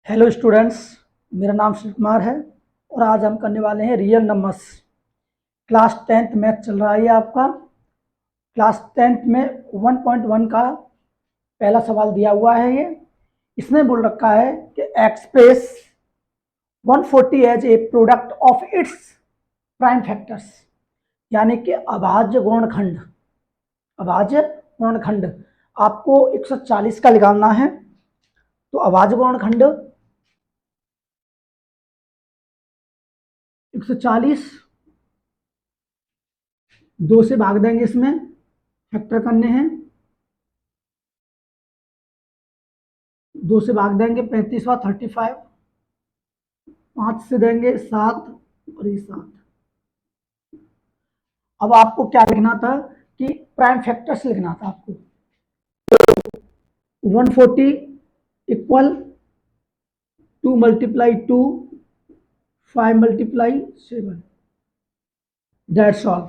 Hello students, मेरा नाम शिव कुमार है और आज हम करने वाले हैं real numbers. Class 10th math चल रहा है आपका। क्लास 10th में 1.1 का पहला सवाल दिया हुआ है। ये इसमें बोल रखा है कि express 140 as a product of its prime factors, यानी कि अभाज्य गुणनखंड। अभाज्य गुणनखंड आपको 140 का निकालना है। तो अभाज्य गुणनखंड 140 2 से भाग देंगे, इसमें फैक्टर करने हैं। 2 से भाग देंगे 35वां 35, 5 से देंगे 7 और ये 7। अब आपको क्या लिखना था कि प्राइम फैक्टर्स लिखना था आपको। 140 equal 2 multiply 2 5 multiply 7, that's all.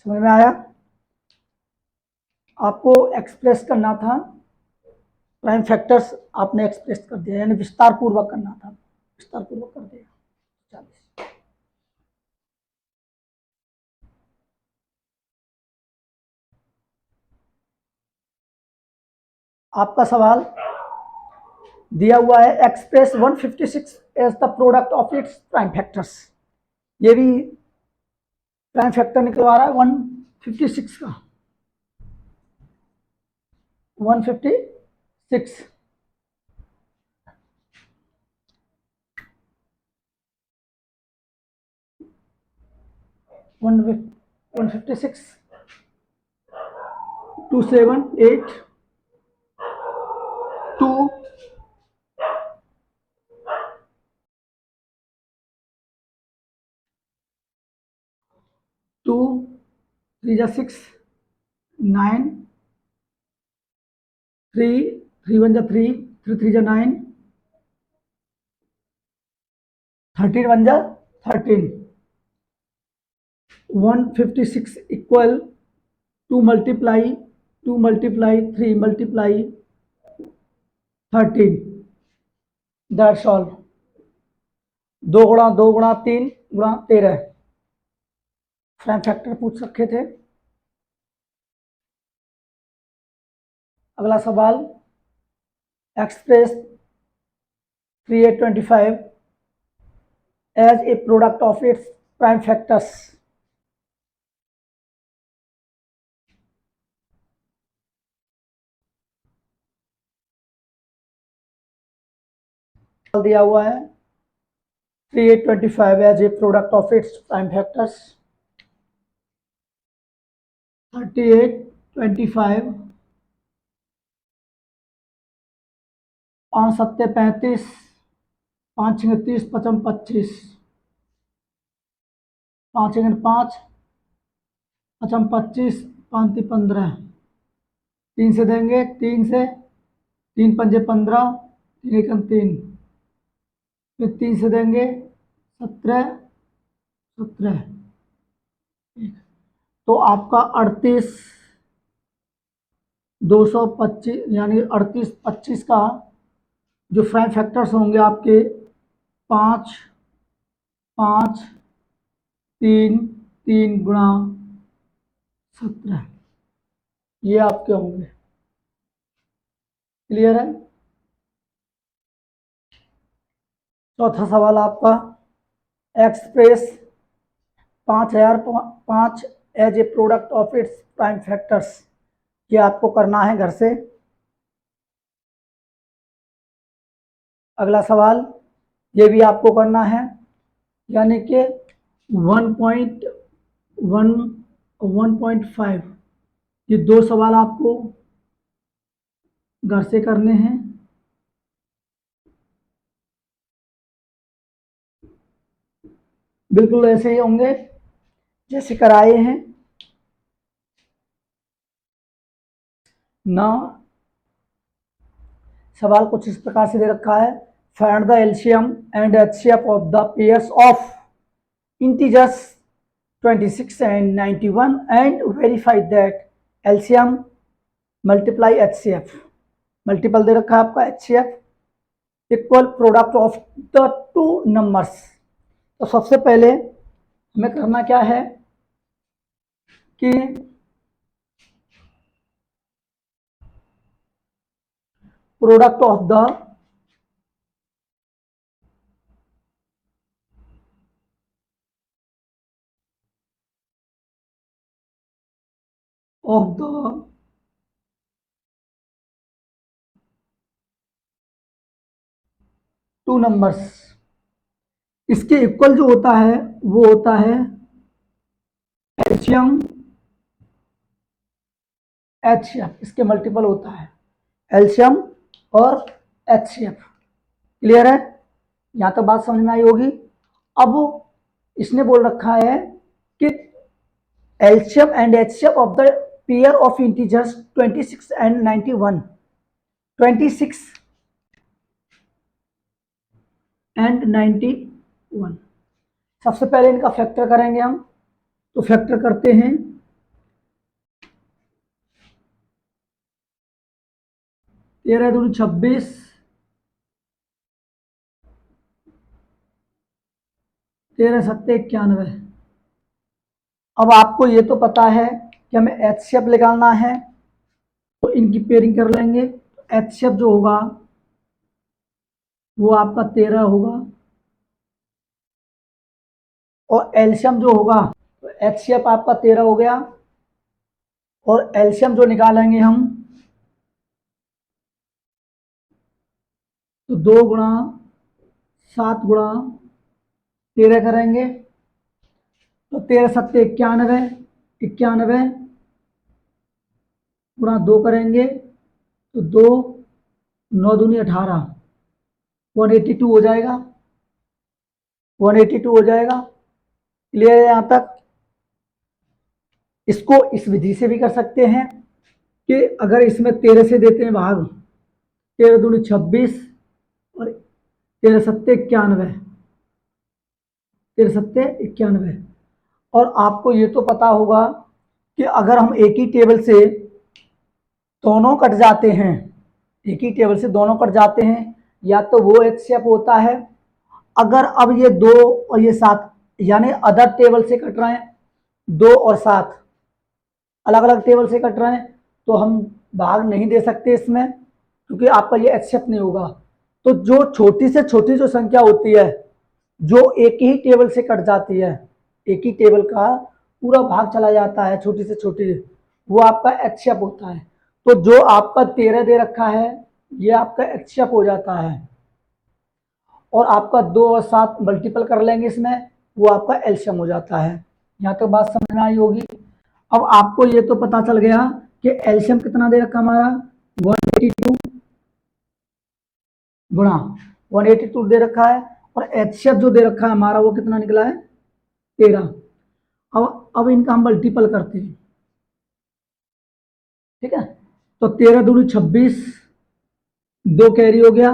समझ में आया? आपको एक्सप्रेस करना था प्राइम फैक्टर्स, आपने एक्सप्रेस कर दिया, यानी विस्तार पूर्वक करना था, विस्तार पूर्वक कर दिया। 40 आपका सवाल दिया हुआ है, express 156 as the product of its prime factors. ये भी प्राइम फैक्टर निकलवा रहा है 156 का। 156 156 278 2 2 3 जा 6 9 3 3 1 जा 3 3 3 जा 9 13 1 जा 13। 156 equal 2 multiply 3 multiply 13, that's all. 2 गुणा 2 गुणा 3 गुणा 13 प्राइम फैक्टर पूछ रखे थे। अगला सवाल, express 3825 as a product of its prime factors. दिया हुआ है 3825 as a product of its prime factors. 3825 5 7 35 5 6 30 55 25 5 1 5 55 25 5 3 15 3 से देंगे 3 से 3 पंजे 15 3 एकम 3, फिर 3 से देंगे 17 17। तो आपका 38 225 यानी 38 25 का जो प्राइम फैक्टर्स होंगे आपके 5 5 3 3 गुणा 17, ये आपके होंगे। क्लियर है? चौथा सवाल आपका, express 5005 as a product of its prime factors. ये आपको करना है घर से। अगला सवाल ये भी आपको करना है, यानी कि 1.1 1.5, ये 2 सवाल आपको घर से करने हैं। बिल्कुल ऐसे ही होंगे जैसे कराए हैं ना। सवाल कुछ इस प्रकार से दे रखा है, find the LCM and HCF of the pairs of integers 26 and 91 and verify that LCM multiply HCF। Multiple दे रखा है आपका HCF equal product of the two numbers. तो सबसे पहले हमें करना क्या है कि product of the of the two numbers, इसके इक्वल जो होता है वो होता है एलसीएम एचसीएफ, इसके मल्टीपल होता है एलसीएम और एचसीएफ। क्लियर है? यहां तक बात समझ में आई होगी। अब इसने बोल रखा है कि LCM and HCF of the pair of integers 26 and 91, 26 and 91। सबसे पहले इनका फैक्टर करेंगे हम, तो फैक्टर करते हैं 13 दूनी 26, 13 सत्ते 91। अब आपको ये तो पता है कि हमें एचसीएफ निकालना है, तो इनकी पेयरिंग कर लेंगे। एचसीएफ जो होगा वो आपका 13 होगा, और एलसीएम जो होगा, तो एचसीएफ आपका 13 हो गया, और एलसीएम जो निकालेंगे हम, तो 2 गुणा 7 गुणा 13 करेंगे, तो 13 सत्ते 91, 91 गुणा 2 करेंगे, तो 2 9 दूनी 18, 182 हो जाएगा, 182 हो जाएगा। क्लियर है यहां तक? इसको इस विधि से भी कर सकते हैं कि अगर इसमें 13 से देते हैं भाग, 13 दूनी 26 और 13 सत्ते 91, 13 सत्ते 91। और आपको ये तो पता होगा कि अगर हम एक ही टेबल से दोनों कट जाते हैं, एक ही टेबल से दोनों कट जाते हैं, या तो वो एचसीएफ होता है। अगर अब ये 2 और ये 7 यानी अदर टेबल से कट रहे हैं, 2 और 7 अलग अलग टेबल से कट रहे हैं, तो हम भाग नहीं दे सकते इसमें, क्योंकि आपका ये एक्सेप्ट नहीं होगा। तो जो छोटी से छोटी जो संख्या होती है, जो एक ही टेबल से कट जाती है, एक ही टेबल का पूरा भाग चला जाता है छोटी से छोटी, वो आपका एक्सेप्ट होता है। तो जो आपका 13 दे रखा है, ये आपका एक्सेप्ट हो जाता है, और आपका 2 और 7 मल्टीपल कर लेंगे इसमें, वो आपका एलसीएम हो जाता है। यहाँ तक बात समझ में आई होगी। अब आपको ये तो पता चल गया कि एलसीएम कितना दे रखा हमारा, 182 गुणा 182 दे रखा है, और एचसीएफ जो दे रखा है हमारा वो कितना निकला है, 13। अब इनका हम मल्टीपल करते हैं, ठीक है। तो 13 दूनी 26, 2 कैरी हो गया,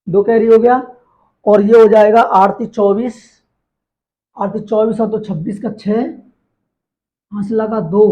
2 कैरी हो गया, और ये हो जाएगा 8 × 24, 8 × 24 और तो 26 का 6, हाथ लगा 2,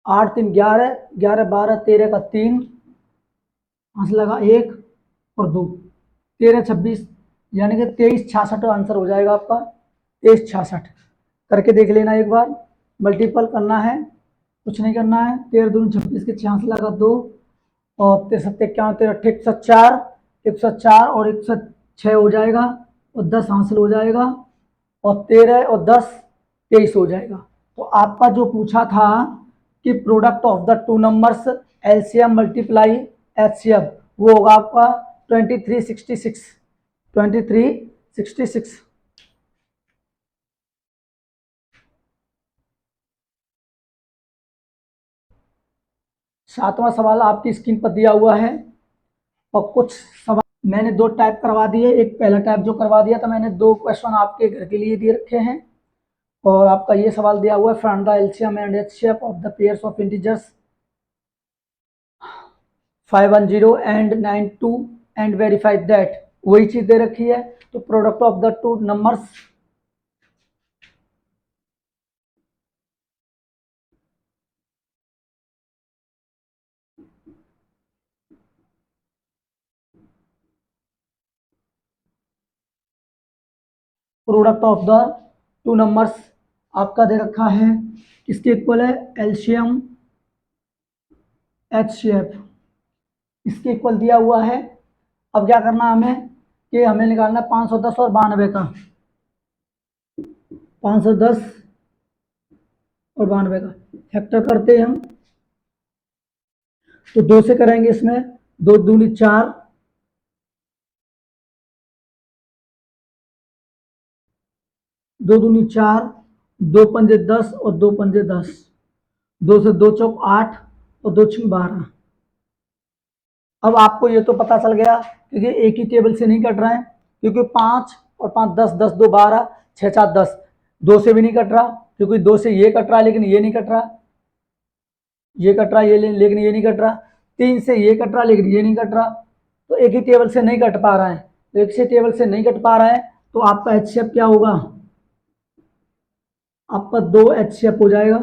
8 3 11, 11 12 13 का 3, हाथ लगा 1 और 2, 13 26, यानी कि 23 66 आंसर हो जाएगा आपका, 23 66। करके देख लेना एक बार, मल्टीपल करना है, कुछ नहीं करना है। 13 दूनी 26 के 6 लगा 2, और 13 सत्ते 91, 13 अट्ठे 104, 104 और 106 हो जाएगा, और 10 हासिल हो जाएगा, और 13 और 10 23 हो जाएगा। तो आपका जो पूछा था कि product of the two numbers LCM multiply HCF, वो होगा आपका 2366, 2366। सातवां सवाल आपकी स्क्रीन पर दिया हुआ है, और कुछ सवाल मैंने 2 टाइप करवा दिए। एक पहला टाइप जो करवा दिया था मैंने, 2 क्वेश्चन आपके घर के लिए दे रखे हैं, और आपका ये सवाल दिया हुआ है, find the LCM and HCF of the pairs of integers 510 and 92 and verify that, वही चीज दे रखी है। तो product of the two numbers product of the two numbers आपका दे रखा है, किसके इक्वल है, एलसीएम HCF, इसके इक्वल दिया हुआ है। अब क्या करना हमें कि हमें निकालना 510 और 92 का, 510 और 92 का फैक्टर करते हैं हम, तो 2 से करेंगे, इसमें 2 दूनी 4, 2 दूनी 4, 2 पंजे 10 और 2 पंजे 10, 2 से 2 चौक 8 और 2 छिंग 12। अब आपको ये तो पता चल गया क्योंकि एक ही टेबल से नहीं कट रहा है, क्योंकि 5 और 5 10, 10 2 12, 6 4 10, 2 से भी नहीं कट रहा क्योंकि 2 से ये कट रहा है लेकिन ये नहीं कट रहा, ये कट रहा है ये लेकिन ये नहीं कट रहा, 3 से ये कट रहा लेकिन ये नहीं कट रहा, तो एक ही टेबल से नहीं कट पा रहा है। तो एक से टेबल से नहीं कट पा रहा है तो आपका HCF क्या होगा, आपका 2 HCF हो जाएगा।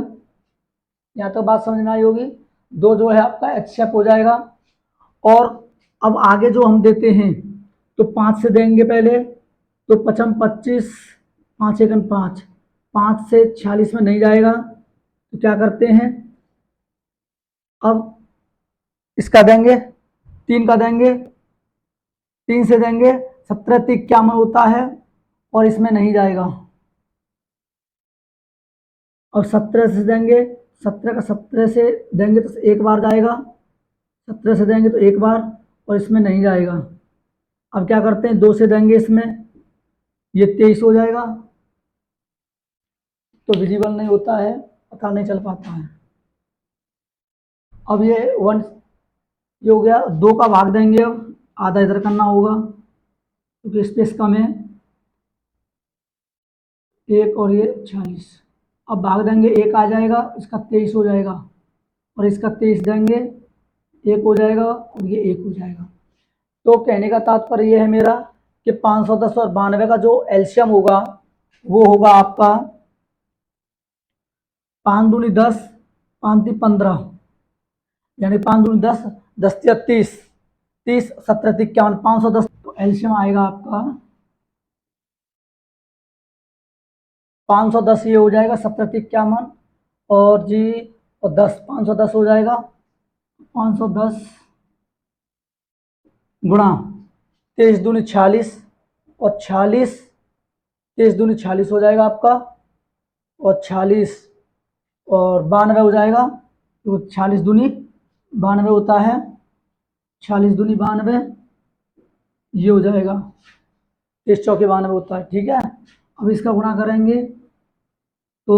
यहाँ तो बात समझ में आई होगी, 2 जो है आपका HCF हो जाएगा। और अब आगे जो हम देते हैं तो 5 से देंगे पहले, तो 55 25, 5 एकन 5, 5 से 46 में नहीं जाएगा तो क्या करते हैं, अब इसका देंगे, 3 का देंगे, 3 से देंगे 17 3 क्या में होता है और इसमें नहीं जाएगा। और 17 से देंगे, 17 का 17 से देंगे तो एक बार जाएगा, 17 से देंगे तो एक बार और इसमें नहीं जाएगा। अब क्या करते हैं, 2 से देंगे इसमें, ये 23 हो जाएगा, तो विजिबल नहीं होता है, पता नहीं चल पाता है। अब ये 1 ये हो गया, 2 का भाग देंगे, अब आधा इधर करना होगा क्योंकि स्पेस कम है, 1 और ये 46, अब भाग देंगे 1 आ जाएगा, इसका 23 हो जाएगा और इसका 23 देंगे 1 हो जाएगा और ये 1 हो जाएगा। तो कहने का तात्पर्य ये है मेरा कि 510 और 92 का जो एलसीएम होगा वो होगा आपका 5 दूनी 10, 5 ती 15, यानी 5 दूनी 10, 10 तिया 30, 30 17 ती 51, 510, तो एलसीएम आएगा आपका 510, ये हो जाएगा 17 ती 51 और जी और 10, 510 हो जाएगा, 510 गुणा 23 दूनी 46 और 46, 23 दूनी 46 हो जाएगा आपका और 46 और 92 हो जाएगा, तो 46 दूनी 92 होता है, 46 दूनी 92 ये हो जाएगा, 23 चौके 92 होता है। ठीक है, अब इसका गुणा करेंगे तो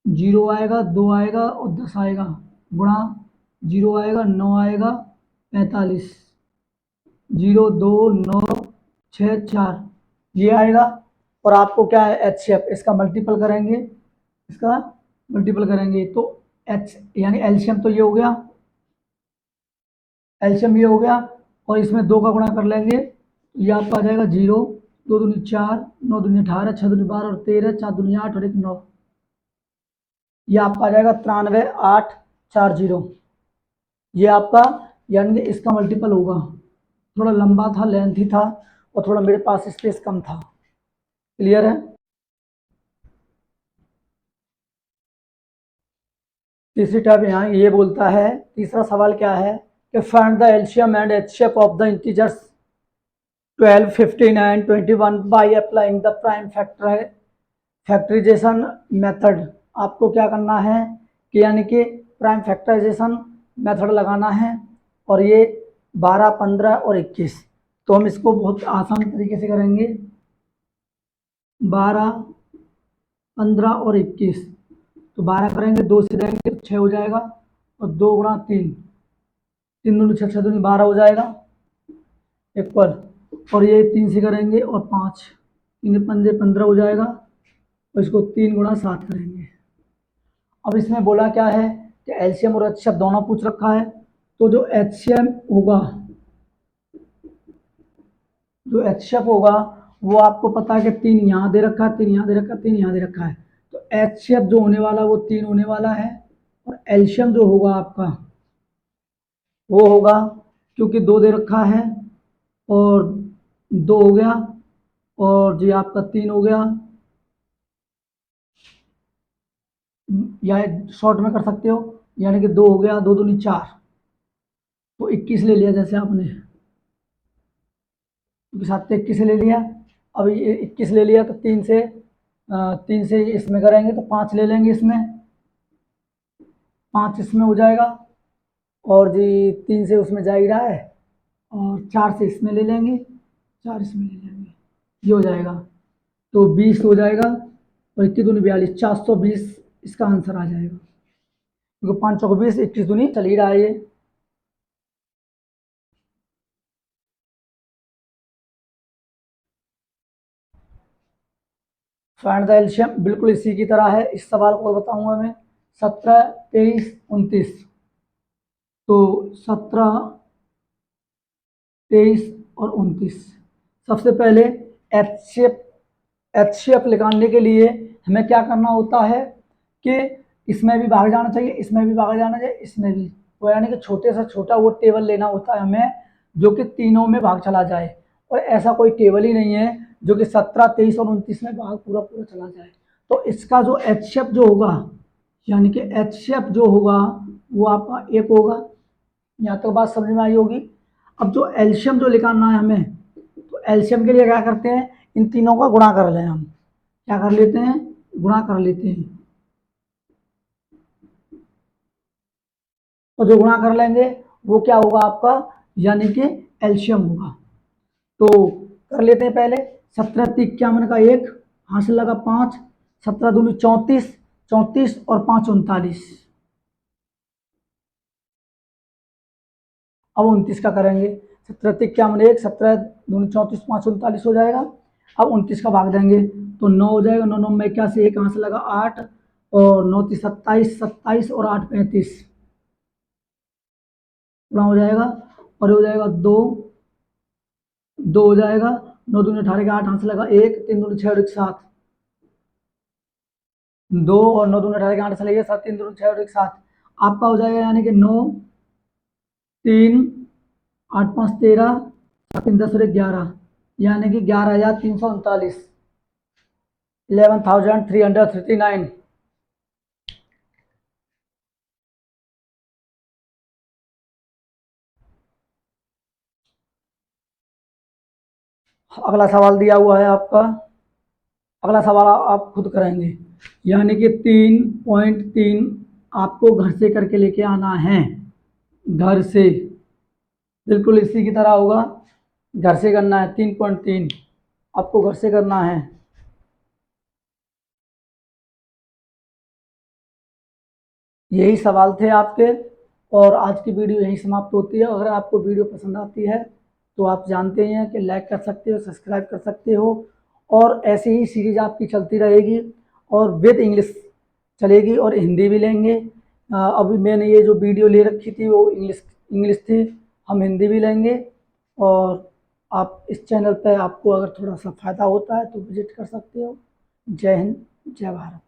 0 आएगा, 2 आएगा और 10 आएगा, गुणा 0 आएगा, 9 आएगा, 45, 0 2 9 6 4 ये आएगा। और आपको क्या है HCF, इसका मल्टीपल करेंगे, इसका मल्टीपल करेंगे तो एच यानी एलसीएम तो ये हो गया, एलसीएम ये हो गया और इसमें 2 का गुणा कर लेंगे तो ये आपका आ जाएगा 0, 2 दूनी 4, 9 दूनी 18, 6 दूनी 12 और 13, 4 दूनी 8 और 1 9, ये आपका आ जाएगा 93 8 40, ये आपका यानी इसका मल्टीपल होगा। थोड़ा लंबा था, लेंथी था और थोड़ा मेरे पास स्पेस कम था। क्लियर है। तीसरी टाइप यहाँ ये बोलता है, तीसरा सवाल क्या है कि find the LCM and HCF of the integers 12 15 and 21 by applying the prime factorization method. आपको क्या करना है कि यानी कि प्राइम फैक्टराइजेशन मेथड लगाना है और ये 12 15 और 21, तो हम इसको बहुत आसान तरीके से करेंगे, 12 15 और 21, तो 12 करेंगे, 2 से देंगे तो 6 हो जाएगा और 2 गुणा 3, 3 दूनी 6, 6 दूनी 12 हो जाएगा इक्वल, और ये 3 से करेंगे और 5, 3 पंजे 15 हो जाएगा और इसको 3 गुणा 7 करेंगे। अब इसमें बोला क्या है कि एलसीएम और एचसीएफ दोनों पूछ रखा है, तो जो एचसीएम होगा, जो एचसीएफ होगा वो आपको पता है कि 3 यहाँ दे रखा है, 3 यहाँ दे रखा है, 3 यहाँ दे रखा है, तो एचसीएफ जो होने वाला वो 3 होने वाला है और एलसीएम जो होगा आपका वो होगा, क्योंकि 2 दे रखा है और 2 हो गया और जी आपका 3 हो गया, या शॉर्ट में कर सकते हो, यानी कि 2 हो गया, 2 दूनी 4, तो 21 ले लिया जैसे आपने, क्योंकि 7 से 21 ले लिया। अब ये 21 ले लिया तो 3 से इसमें करेंगे तो 5 ले लेंगे इसमें, 5 इसमें हो जाएगा, और जी 3 से उसमें जा ही रहा है, और 4 से इसमें ले लेंगे, 4 इसमें ले लेंगे, ये हो जाएगा, तो 20 हो जाएगा, और 21 दूनी 42, 420 इसका आंसर आ जाएगा, क्योंकि 5 चौक 20, 21 दूनी चल ही रहा है ये। फाइंड द एलसीएम बिल्कुल इसी की तरह है, इस सवाल को बताऊंगा मैं। 17, 23, 29, तो 17, 23 और 29। सबसे पहले एचसीएफ निकालने के लिए हमें क्या करना होता है कि इसमें भी भाग जाना चाहिए, इसमें भी भाग जाना चाहिए, इसमें भी, वो यानी कि छोटे से छोटा वो टेबल लेना होता है हमें जो कि तीनों में भाग चला जाए, और ऐसा कोई टेबल ही नहीं है जो कि 17, 23 और 29 में भाग पूरा पूरा चला जाए। तो इसका जो एचसीएफ जो होगा, यानी कि एचसीएफ जो होगा वो आपका 1 होगा। यहाँ तक बात समझ में आई होगी। अब जो एल्शियम जो निकालना है हमें, तो एल्शियम के लिए क्या करते हैं, इन तीनों का गुणा कर लें, हम क्या कर लेते हैं, गुणा कर लेते हैं, और जो गुणा कर लेंगे वो क्या होगा आपका, यानी कि एल्शियम होगा। तो कर लेते हैं पहले, 17 का 1 हासिल लगा 5, 17 दूनी 34, 34 और 5 39। अब 29 का करेंगे, 17 1, 17 दूनी 34, 5 39 हो जाएगा। अब 29 का भाग देंगे तो 9 हो जाएगा, 9 9 में 81, 1 कहाँ से लगा 8, और 9 3 27, 27 और 8 35, पूरा हो जाएगा, और हो जाएगा 2, 2 हो जाएगा, 9 दूनी 18 के 8 कहाँ से लगा 1, 3 दूनी 6 और 1 7, 2 और 9 दूनी 18 के 8 से लगे 7, 3 दूनी 6 और 1 7, आपका हो जाएगा यानी कि 9, 3, 8 5 13, 7 3 10 और 1 11, यानी कि 11,339, 11,339। अगला सवाल दिया हुआ है आपका, अगला सवाल आप खुद करेंगे, यानी कि 3.3 आपको घर से करके लेके आना है, घर से, बिल्कुल इसी की तरह होगा, घर से करना है, 3.3 आपको घर से करना है। यही सवाल थे आपके, और आज की वीडियो यहीं समाप्त होती है। अगर आपको वीडियो पसंद आती है तो आप जानते हैं कि लाइक कर सकते हो, सब्सक्राइब कर सकते हो, और ऐसे ही सीरीज आपकी चलती रहेगी, और विद इंग्लिश चलेगी, और हिंदी भी लेंगे। अभी मैंने ये जो वीडियो ले रखी थी वो इंग्लिश इंग्लिश थी, हम हिंदी भी लेंगे। और आप इस चैनल पर आपको अगर थोड़ा सा फ़ायदा होता है तो विजिट कर सकते हो। जय हिंद, जय भारत।